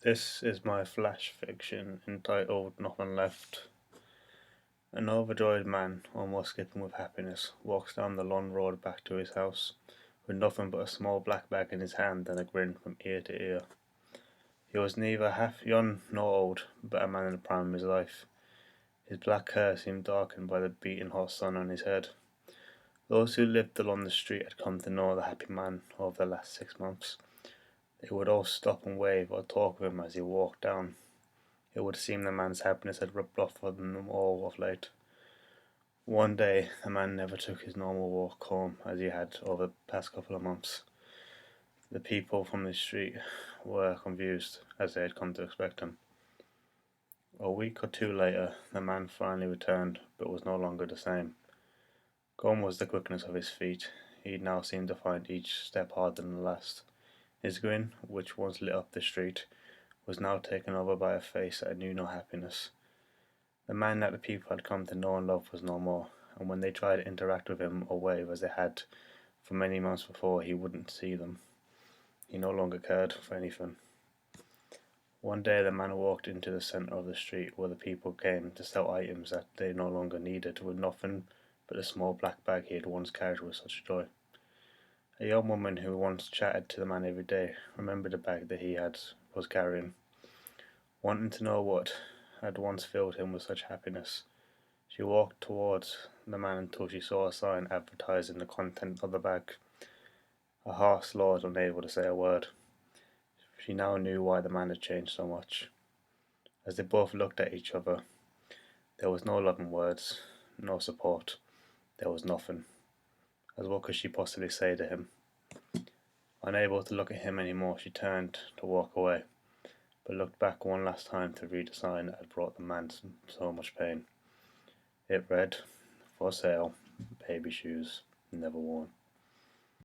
This is my flash fiction entitled Nothing Left. An overjoyed man, almost skipping with happiness, walks down the long road back to his house, with nothing but a small black bag in his hand and a grin from ear to ear. He was neither half young nor old, but a man in the prime of his life. His black hair seemed darkened by the beating hot sun on his head. Those who lived along the street had come to know the happy man over the last 6 months. They would all stop and wave or talk with him as he walked down. It would seem the man's happiness had rubbed off on them all of late. One day the man never took his normal walk home as he had over the past couple of months. The people from the street were confused, as they had come to expect him. A week or two later the man finally returned, but was no longer the same. Gone was the quickness of his feet. He now seemed to find each step harder than the last. His grin, which once lit up the street, was now taken over by a face that knew no happiness. The man that the people had come to know and love was no more, and when they tried to interact with him or wave as they had for many months before, he wouldn't see them. He no longer cared for anything. One day the man walked into the centre of the street where the people came to sell items that they no longer needed, with nothing but the small black bag he had once carried with such joy. A young woman who once chatted to the man every day remembered the bag that was carrying, wanting to know what had once filled him with such happiness. She walked towards the man until she saw a sign advertising the content of the bag. Her heart slowed, unable to say a word. She now knew why the man had changed so much. As they both looked at each other, there was no loving words, no support. There was nothing. As what could she possibly say to him? Unable to look at him any more, she turned to walk away, but looked back one last time to read the sign that had brought the man so much pain. It read, "For sale, baby shoes, never worn."